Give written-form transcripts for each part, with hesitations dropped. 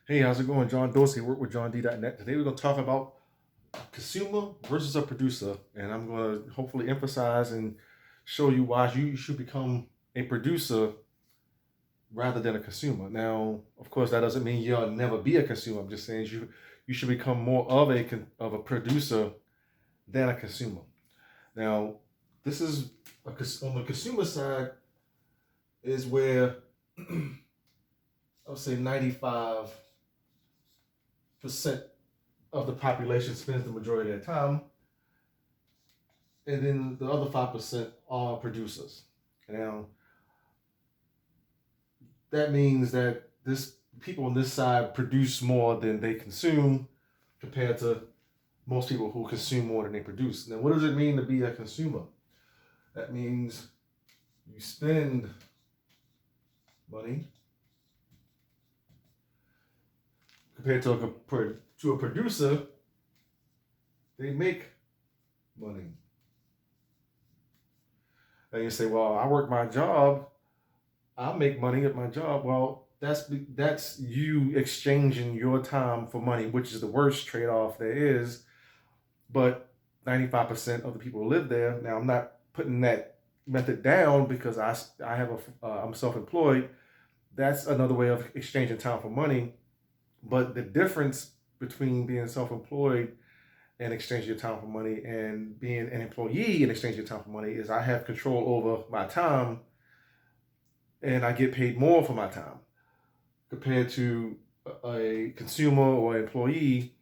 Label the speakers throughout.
Speaker 1: Hey, how's it going? John Dorsey, work with johnd.net. Today we're going to talk about a consumer versus a producer. And I'm going to hopefully emphasize and show you why you should become a producer rather than a consumer. Now, of course, that doesn't mean you'll never be a consumer. I'm just saying you should become more of a producer than a consumer. Now, this is on the consumer side is where I'll say 95% of the population spends the majority of their time, and then the other 5% are producers. Now, that means that this people on this side produce more than they consume compared to most people who consume more than they produce. Now, what does it mean to be a consumer? That means you spend money compared to a producer. They make money. And you say, "Well, I work my job. I make money at my job." Well, that's you exchanging your time for money, which is the worst trade off there is. But 95% of the people who live there. Now, I'm not putting that method down because I have I'm self employed. That's another way of exchanging time for money. But the difference between being self employed and exchanging your time for money and being an employee and exchanging your time for money is I have control over my time and I get paid more for my time compared to a consumer or employee.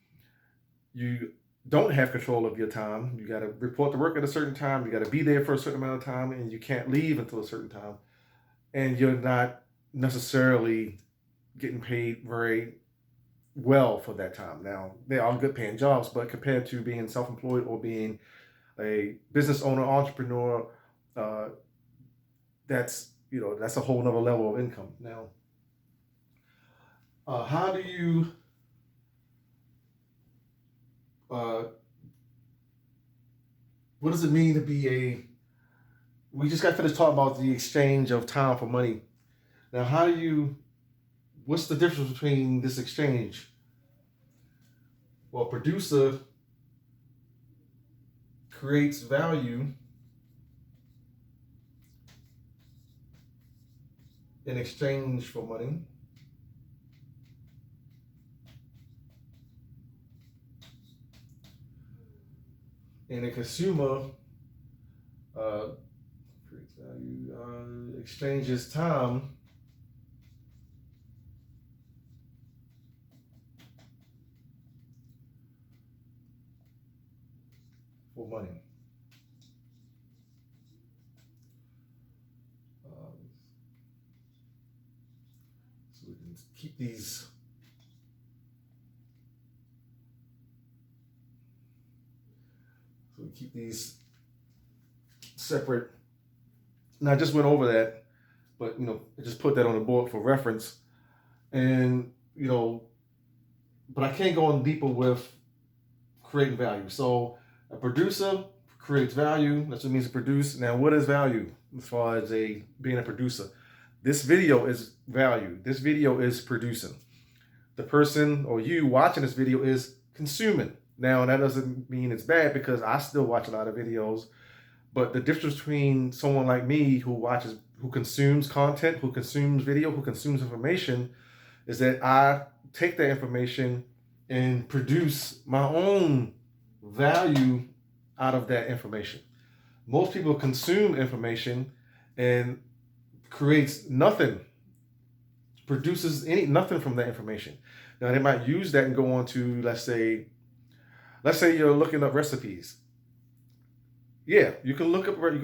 Speaker 1: You don't have control of your time. You got to report to work at a certain time. You got to be there for a certain amount of time, and you can't leave until a certain time. And you're not necessarily getting paid very well for that time. Now, they are good paying jobs, but compared to being self employed or being a business owner, entrepreneur, uh, that's a whole nother level of income. Now, how do you uh, what does it mean to be a we just got finished talking about the exchange of time for money. Now, what's the difference between this exchange? Well, producer creates value in exchange for money. And a consumer uh, creates value, exchanges time for money. Um, so we can keep these. So we keep these separate. And I just went over that, but I just put that on the board for reference. And but I can't go on deeper with creating value. So a producer creates value. That's what it means to produce. Now, what is value as far as being a producer? This video is value. This video is producing. The person or you watching this video is consuming. Now, that doesn't mean it's bad because I still watch a lot of videos. But the difference between someone like me who consumes content, who consumes video, who consumes information, is that I take that information and produce my own value out of that information. Most people consume information and creates nothing, produces nothing from that information. Now they might use that and go on to let's say you're looking up recipes. Yeah, you can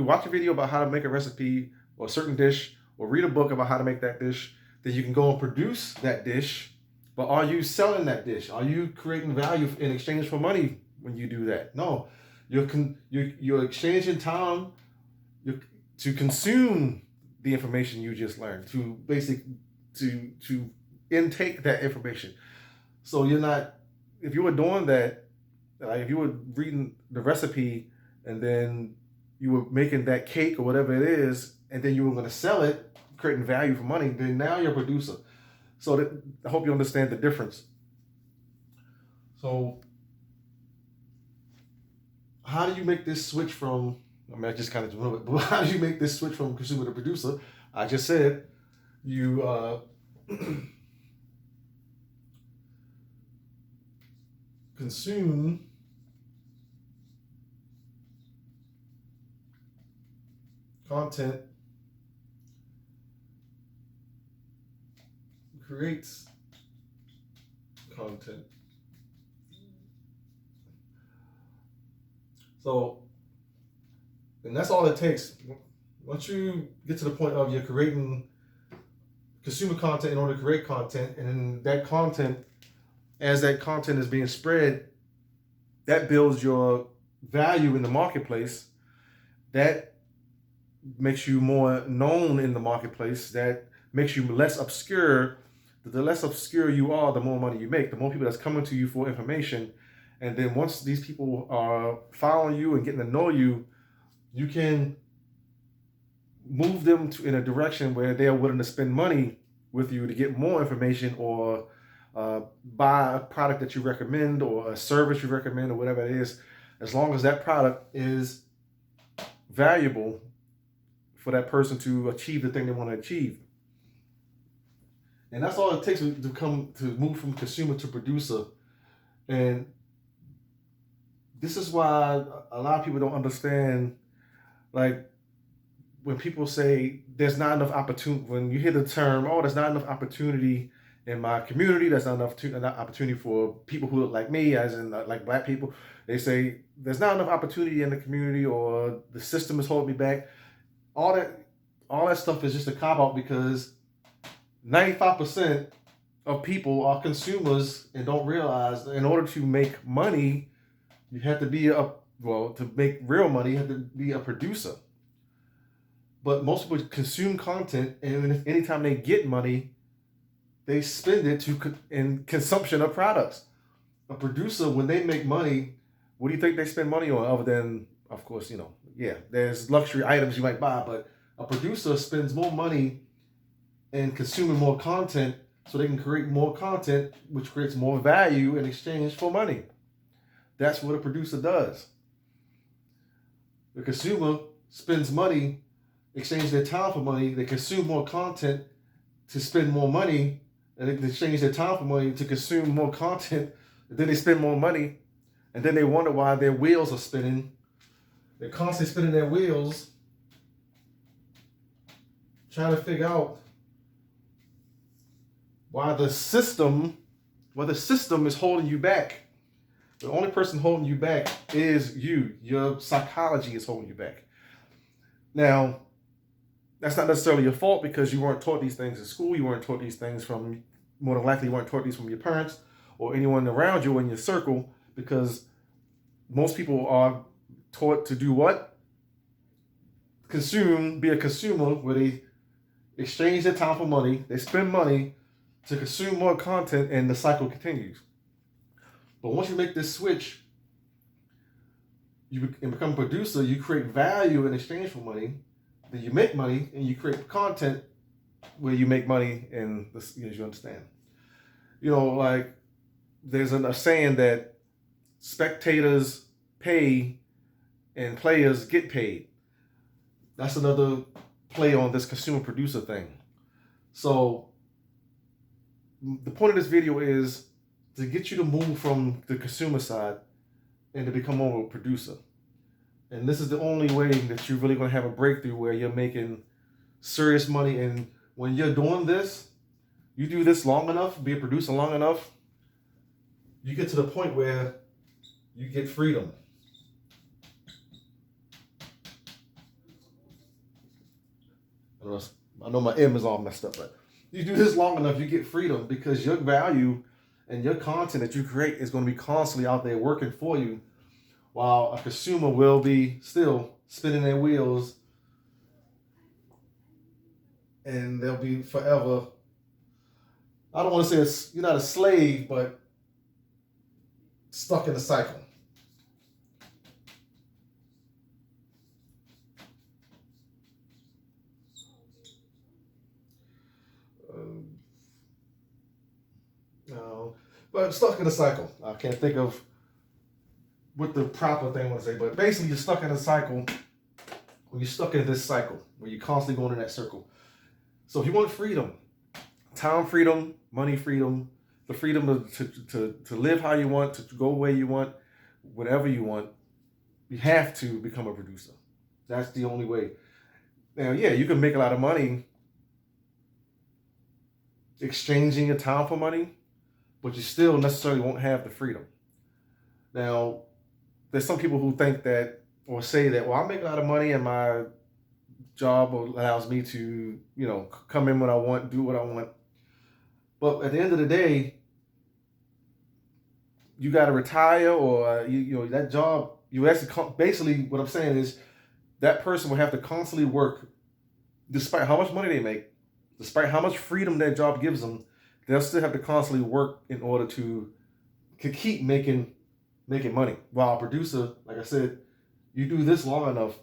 Speaker 1: watch a video about how to make a recipe or a certain dish, or read a book about how to make that dish. Then you can go and produce that dish. But are you selling that dish? Are you creating value in exchange for money when you do that? No, you're exchanging time to consume the information you just learned, to intake that information. So you're not if you were doing that, like if you were reading the recipe and then you were making that cake or whatever it is, and then you were going to sell it, creating value for money, then now you're a producer. So that, I hope you understand the difference. So how do you make this switch from, I mean, I just kind of know it, but how do you make this switch from consumer to producer? I just said you consume content, creates content. So, and that's all it takes. Once you get to the point of you're creating consumer content in order to create content, and then that content, as that content is being spread, that builds your value in the marketplace. That makes you more known in the marketplace. That makes you less obscure. The less obscure you are, the more money you make. The more people that's coming to you for information. And then once these people are following you and getting to know you, you can move them in a direction where they're willing to spend money with you to get more information, or buy a product that you recommend, or a service you recommend, or whatever it is, as long as that product is valuable for that person to achieve the thing they want to achieve. And that's all it takes to move from consumer to producer. And this is why a lot of people don't understand, like, when people say there's not enough opportunity, when you hear the term, oh, there's not enough opportunity in my community, there's not enough opportunity for people who look like me, as in like black people, they say there's not enough opportunity in the community, or the system is holding me back. All that stuff is just a cop-out, because 95% of people are consumers and don't realize that in order to make money, you have to be to make real money, you have to be a producer. But most people consume content, and anytime they get money, they spend it in consumption of products. A producer, when they make money, what do you think they spend money on, other than, of course, there's luxury items you might buy, but a producer spends more money in consuming more content so they can create more content, which creates more value in exchange for money. That's what a producer does. The consumer spends money, exchange their time for money. They consume more content to spend more money, and they exchange their time for money to consume more content. And then they spend more money, and then they wonder why their wheels are spinning. They're constantly spinning their wheels, trying to figure out why the system is holding you back. The only person holding you back is you. Your psychology is holding you back. Now, that's not necessarily your fault, because you weren't taught these things in school. You weren't taught these things more than likely, you weren't taught these from your parents or anyone around you in your circle, because most people are taught to do what? Consume, be a consumer, where they exchange their time for money. They spend money to consume more content, and the cycle continues. But once you make this switch, you become a producer, you create value in exchange for money, then you make money, and you create content where you make money, and as you understand. Like, there's a saying that spectators pay and players get paid. That's another play on this consumer producer thing. So the point of this video is to get you to move from the consumer side and to become more of a producer. And this is the only way that you're really going to have a breakthrough where you're making serious money. And when you're doing this, you do this long enough, be a producer long enough, you get to the point where you get freedom. I know my M is all messed up, but you do this long enough, you get freedom, because your value and your content that you create is going to be constantly out there working for you, while a consumer will be still spinning their wheels, and they'll be forever, I don't want to say you're not a slave, but stuck in the cycle. But stuck in a cycle. I can't think of what the proper thing I want to say, but basically you're stuck in a cycle. When you're stuck in this cycle, where you're constantly going in that circle. So if you want freedom, time freedom, money freedom, the freedom to live how you want, to go where you want, whatever you want, you have to become a producer. That's the only way. Now, yeah, you can make a lot of money exchanging your time for money, but you still necessarily won't have the freedom. Now, there's some people who think that or say that, well, I make a lot of money and my job allows me to, come in when I want, do what I want. But at the end of the day, you got to retire, or that job. You actually basically what I'm saying is that person will have to constantly work, despite how much money they make, despite how much freedom that job gives them. They'll still have to constantly work in order to keep making money. While a producer, like I said, you do this long enough,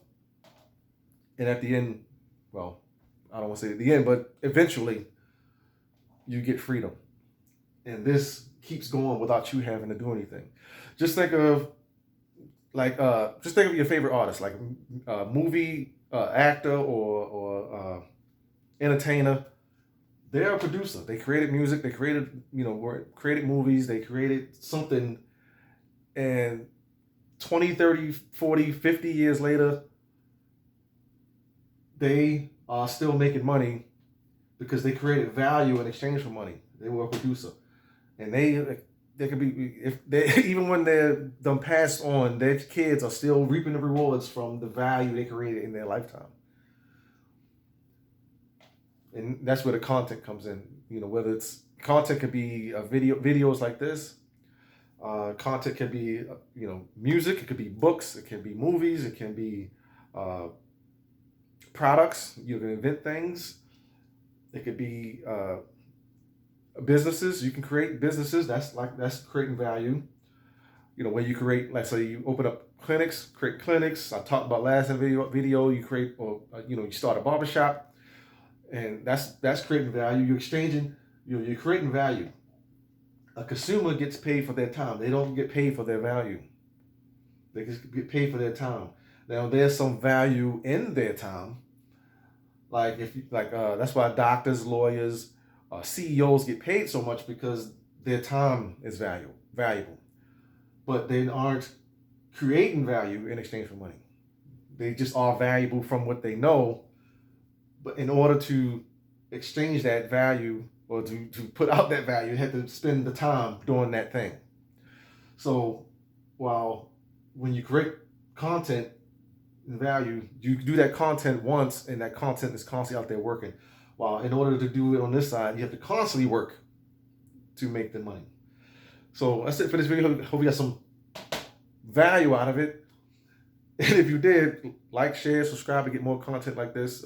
Speaker 1: and at the end, well, I don't want to say at the end, but eventually, you get freedom. And this keeps going without you having to do anything. Just think of your favorite artist, like a movie actor or entertainer. They're a producer. They created music. They created movies. They created something, and 20, 30, 40, 50 years later, they are still making money because they created value in exchange for money. They were a producer. And they could be, if they even when they're done passed on, their kids are still reaping the rewards from the value they created in their lifetime. And that's where the content comes in. Whether it's content could be videos like this. Content can be music. It could be books. It can be movies. It can be products. You can invent things. It could be businesses. You can create businesses. That's creating value. Where you create, like, say you open up clinics, create clinics. I talked about last video. You create, or you start a barbershop, and that's creating value. You're exchanging. You're creating value. A consumer gets paid for their time. They don't get paid for their value. They get paid for their time. Now, there's some value in their time. Like that's why doctors, lawyers, CEOs get paid so much, because their time is valuable. But they aren't creating value in exchange for money. They just are valuable from what they know. But in order to exchange that value, or to put out that value, you have to spend the time doing that thing. So when you create content and value, you do that content once, and that content is constantly out there working. While in order to do it on this side, you have to constantly work to make the money. So that's it for this video. Hope you got some value out of it. And if you did, like, share, subscribe to get more content like this.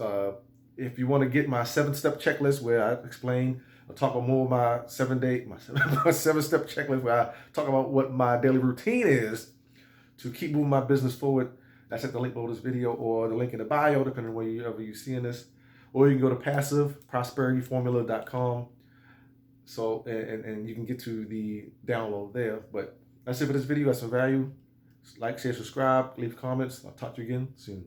Speaker 1: If you want to get my 7-step checklist, where I explain, I'll talk about more of my 7-step checklist, where I talk about what my daily routine is to keep moving my business forward. That's at the link below this video, or the link in the bio, depending on wherever you're seeing this. Or you can go to passiveprosperityformula.com. So, and you can get to the download there. But that's it for this video. Got some value. Like, share, subscribe, leave comments. I'll talk to you again soon.